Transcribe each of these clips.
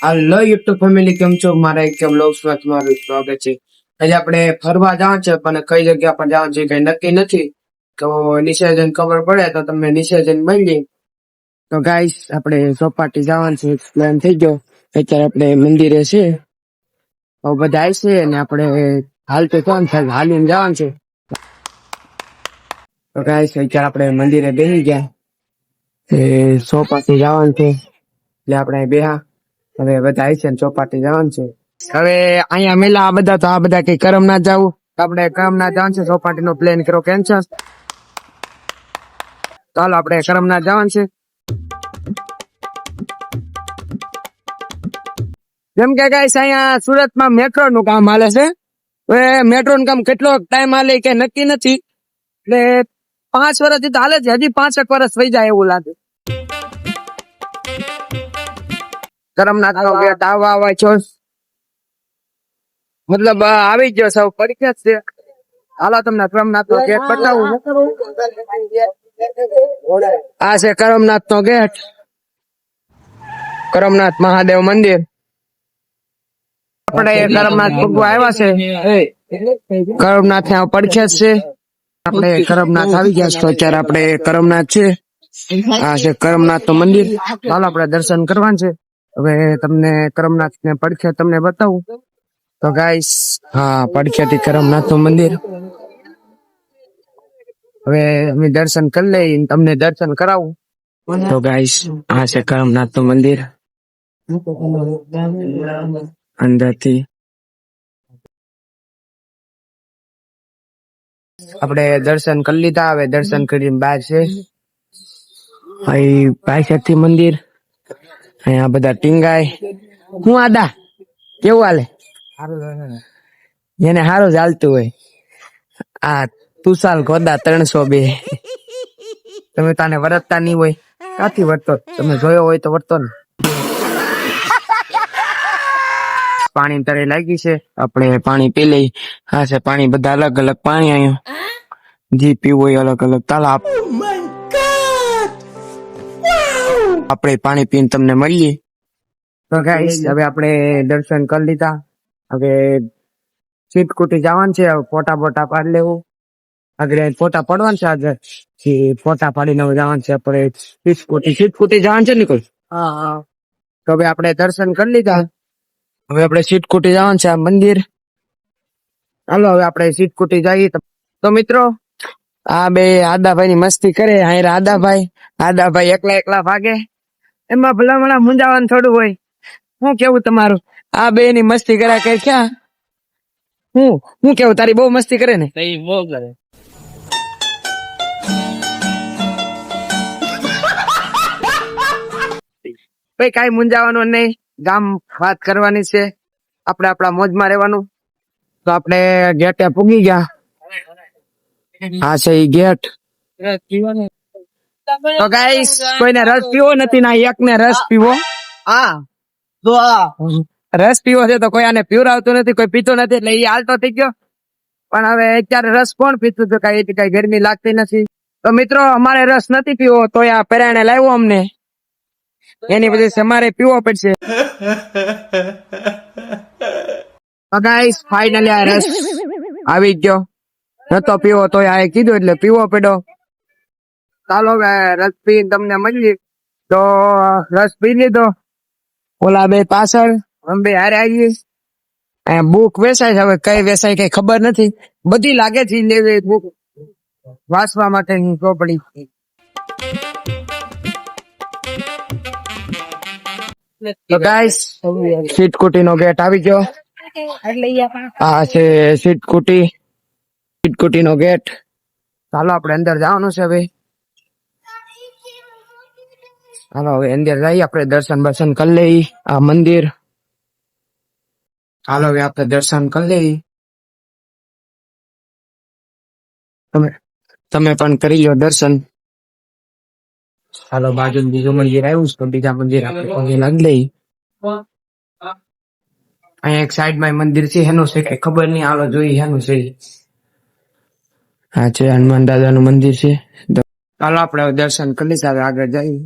હાલો YouTube family, કેમ છો? મારા એક બ્લોગ્સમાં તમારું સ્વાગત છે. આજે આપણે ફરવા જવાનું છે, પણ કઈ જગ્યા પર જવાનું છે કઈ નક્કી નથી. તો નીચે જઈને ખબર પડે તો તમને નીચે જઈને મળીએ. તો ગાઈસ, આપણે ચોપાટી જવાનું છે, પ્લાન થઈ ગયો. અત્યારે આપણે મંદિરે છે, બધા આવશે અને આપણે હાલતે કોણ થાય, હાલીને જવાનું છે. તો ગાઈસ, અત્યારે આપણે મંદિરે બેસી ગયા. ચોપાટી જવાનું છે એટલે આપણે બેહા હવે બધા આવી છે ને ચોપાટી જવાનું છે. હવે અહીંયા મેલા આ બધા તો આ બધા કઈ કરમ ના જવું, આપણે કરમ ના જવાનું છે. ચોપાટી નો પ્લેન કરો કેન્સલ. ચાલો આપણે કરમ ના જવાનું છે. જેમ કે ગાઈસ, અહીંયા સુરતમાં મેટ્રો નું કામ હાલે છે. હવે મેટ્રો નું કામ કેટલો ટાઈમ હાલે કે નક્કી નથી, એટલે 5 વર્ષથી તો હાલે છે. હજી 5 વર્ષ વહી જાય એવું લાગે. કરમનાથ નો ગેટ આવવા છો, મતલબ આવી ગયો સૌ પરીક્ષા છે. હાલો તમને કરમનાથ નો ગેટ બતાવું. આ છે કરમનાથ નો ગેટ, કરમનાથ મહાદેવ મંદિર. આપણે કરમનાથ ભગવા આવ્યા છે. કરમનાથ ત્યાં પડખ્યા છે. આપણે કરમનાથ આવી ગયા છો. અત્યારે આપણે કરમનાથ છે. આ છે કરમનાથ નું મંદિર. ચાલો આપણે દર્શન કરવાનું છે. હવે તમને કરમનાથ ને પડખ્યા તમને બતાવું. તો ગાઈસ, હા, પડખ્યાથી કરમનાથ નું મંદિર. હવે અમે દર્શન કરી લઈ, તમને દર્શન કરાવું. તો ગાઈસ, આ છે કરમનાથ નું મંદિર અંદરથી. આપણે દર્શન કરી લીધા. હવે દર્શન કરીને બહાર છે અહીં પાછળથી મંદિર. અહીંયા બધા ટીંગાય. હું આદા કેવું હાલે? એને સારું ચાલતું હોય. આ તુસાલ ગોદા 302. તમે તને વરતતા નહીં હોય, ક્યાંથી વર્તો? તમે જોયો હોય તો વર્તો ને. પાણી તરે લાગી છે, આપણે પાણી પી લઈ. હા છે પાણી, બધા અલગ અલગ પાણી. અહીંયા જે પીવું હોય અલગ અલગ. તાલા આપણે પાણી પીને તમને મળીએ. તો ગાઈસ, હવે આપણે દર્શન કરી લીધા. હવે સીટકુટી જવાનું છે. હવે ફોટા બોટા પાડી લેવું. આગળ ફોટા પડવાનું છે. આગળ ફોટા પાડીને જવાનું છે આપણે સીટકુટી જવાનું છે. નીકળ. હા, તો હવે આપણે દર્શન કરી લીધા. હવે આપણે સીટકુટી જવાનું છે આ મંદિર. ચાલો હવે આપણે સીટકુટી જઈએ. તો મિત્રો, આ બે આદાભાઈ ની મસ્તી કરે. હાયરા આદાભાઈ એકલા ભાગે. એમાં ભલામણા મુંજાવાનું થોડું હોય. શું કેવું તમારું? આ બે ની મસ્તી કર્યા કઈ ક્યાં? હું કેવું, તારી બહુ મસ્તી કરે ને? બહુ કરે. ભાઈ કઈ મુંજાવાનું નહીં, ગામ વાત કરવાની છે. આપણે આપણા મોજમાં રહેવાનું. તો આપણે ગેટે પૂગી ગયા. હા છે ઈ ગેટ. તો ગાઈસ, કોઈને રસ પીવો નથી ના, એકને રસ પીવો. હા, તો રસ પીવો છે તો કોઈ આને પીવરાવતું નથી, કોઈ પીતો નથી, એટલે એ હાલતો થઈ ગયો. પણ હવે અત્યારે રસ કોણ પીતું? તો કઈ ગરમી લાગતી નથી. તો મિત્રો, અમારે રસ નથી પીવો, તો આ પરાણે લાવ્યો અમને. એની વજહ અમારે પીવો પડશે. તો ગાઈસ, ફાઇનલી આ રસ આવી ગયો. નતો પીવો તો આ કીધું એટલે પીવો પડ્યો. ચાલો હવે રસ પી તમને મળીએ. તો રસ પી લીધો. ઓલા બે પાછળ, અમે બે હારે આવીએ. બુક વેચાય છે. હવે કઈ વેચાય કઈ ખબર નથી. બધી લાગે છે લેવી બુક વાંચવા માટેની ચોપડી. તો ગાઈસ, સીટકુટી નો ગેટ આવી ગયો. આ છે સીટકુટી નો ગેટ. ચાલો આપણે અંદર જવાનું છે. હવે હાલો હવે અંદર જઈએ. આપણે દર્શન કરી લઈ આ મંદિર. હાલો હવે આપણે દર્શન કરી લઈ. તમે પણ કરી લો દર્શન. હાલો, બાજુ બીજું મંદિર આવ્યું છે, તો બીજા મંદિર આપણે પગે લાગી લઈ. અહીંયા એક સાઈડ માં મંદિર છે, એનું છે કે ખબર નહીં. હાલો જોઈએ એનું છે. હા છે, હનુમાન દાદા નું મંદિર છે. ચાલો આપણે દર્શન કરી લીધા. હવે આગળ જઈએ.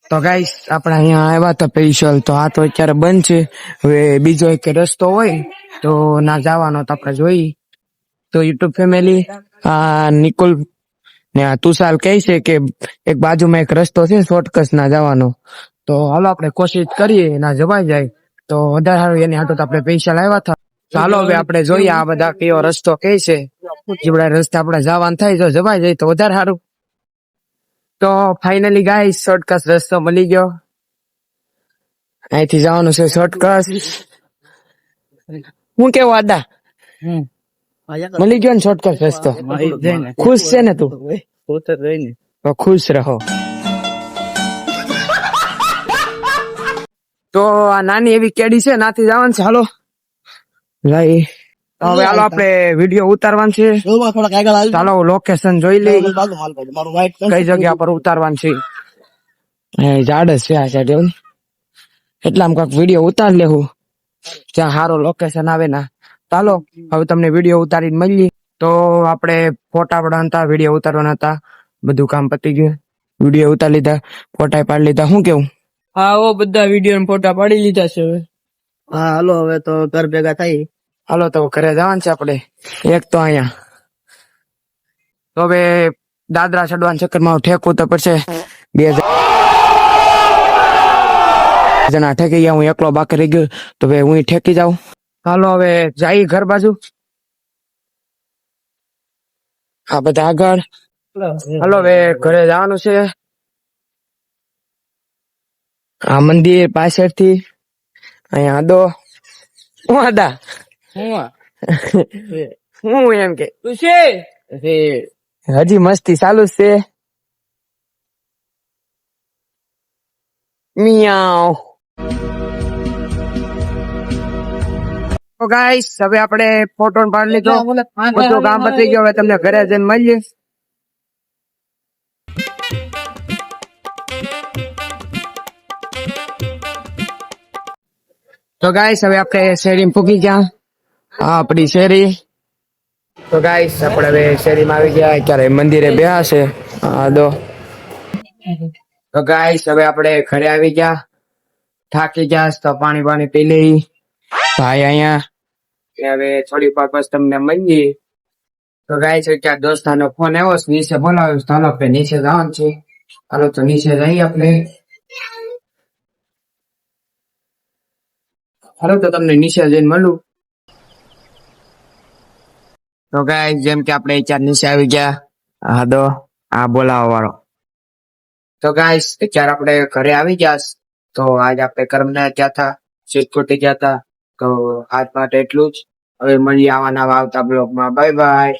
તો ગાઈસ આપણે અહીંયા આવ્યા હતા સ્પેશિયલ, તો આ તો અત્યારે બંધ છે. હવે બીજો એક રસ્તો હોય તો ના જવાનો તો આપણે જોઈ. તો યુટ્યુબ ફેમિલી, આ નિકુલ ને આ તુષાર કહે છે કે એક બાજુમાં એક રસ્તો છે શોર્ટકટ ના જવાનો, તો હાલો આપણે કોશિશ કરીએ ના જવાઈ જાય તો વધારે સારું. એની હાટો આપણે પૈસા લાવ્યા હતા. ચાલો હવે આપણે જોઈએ આ બધા કયો રસ્તો કહે છે. જેવડા રસ્તા આપણે જવાનું થાય જો જવાઈ જાય તો વધારે સારું. તો ફાઇનલી ગાઈસ શોર્ટકટ રસ્તો મળી ગયો. અહીંથી જવાનું છે શોર્ટકટ. હું કેવું આદા, મળી ગયો ને શોર્ટકટ રસ્તો? ખુશ છે ને તું? તો ખુશ રહો. તો આ નાની એવી કેડી છે, નાથી જવાનું છે. હાલો ભાઈ, હવે હાલો આપણે વિડીયો ઉતારવાનું છે. ચાલો લોકેશન જોઈ લઈ કઈ જગ્યા પર ઉતારવાનું છે. ઝાડ જ છે આ સાઈડ એવું, એટલામાં કાંક વિડીયો ઉતાર લેવું જ્યાં સારો લોકેશન આવે ના. ચાલો હવે તમને વિડીયો ઉતારીને મળીએ. તો આપણે ફોટા પડવાના હતા, વિડીયો ઉતારવાના હતા, બધું કામ પતી ગયું. વિડીયો ઉતારી લીધા, ફોટા પાડી લીધા. શું કેવું? હા ઓ બધા વિડીયો ફોટા પાડી લીધા છે હવે. હા હાલો હવે તો ઘર ભેગા થઈ. હાલો તો ઘરે જવાનું છે આપણે. એક તો અહીંયા તો હવે દાદરા ચડવાના ચક્કરમાં ઠેકવું તો પડશે. 2 જણા ઠેકી ગયા, હું એકલો બાકી રહી ગયો તો હવે હું ઠેકી જાઉં. હાલો હવે જઈ ઘર બાજુ. આ બધા આગળ. હાલો હવે ઘરે જવાનું છે. આ મંદિર પાછળથી અહીંયા આદો. હું આદા હું એમ કે હજી મસ્તી ચાલુ જ છે. મિયાવ. તો ગાઈસ હવે આપણે ફોટો પાડી લીધો, બધું કામ પતી ગયું. હવે તમને ઘરે જઈને મળીએ. તો ગાઈસ હવે આપણે શેરી પૂકી ગયા. હા આપણી શેરી. તો ગાઈસ આપણે હવે શેરીમાં આવી ગયા. અત્યારે મંદિરે બેહા છે. હા દો. તો ગાઈસ હવે આપણે ઘરે આવી ગયા, થાકી ગયા તો પાણી પી લઈ ભાઈ અહીંયા. હવે થોડી વાર પછી તમને મળીએ. તો ગાઈસ અત્યારે દોસ્તાનો ફોન આવ્યો છે, નીચે બોલાવ્યો છે. ચાલો આપણે નીચે જવાનું છે. હાલો તો નીચે જઈએ આપણે. હાલો તો તમને નીચે જઈને મળું. તો ગાઈસ જેમ કે આપણે અત્યારે નીચે આવી ગયા. હા દો આ બોલાવા વાળો. તો ગાઈસ અત્યારે આપણે ઘરે આવી ગયા. તો આજ આપણે કર્મના ગયા હતા, સિદ્ધકોટી ગયા હતા. તો આજ માટે એટલું જ. હવે મળીએ આવા નવા આવતા બ્લોગમાં. Bye bye.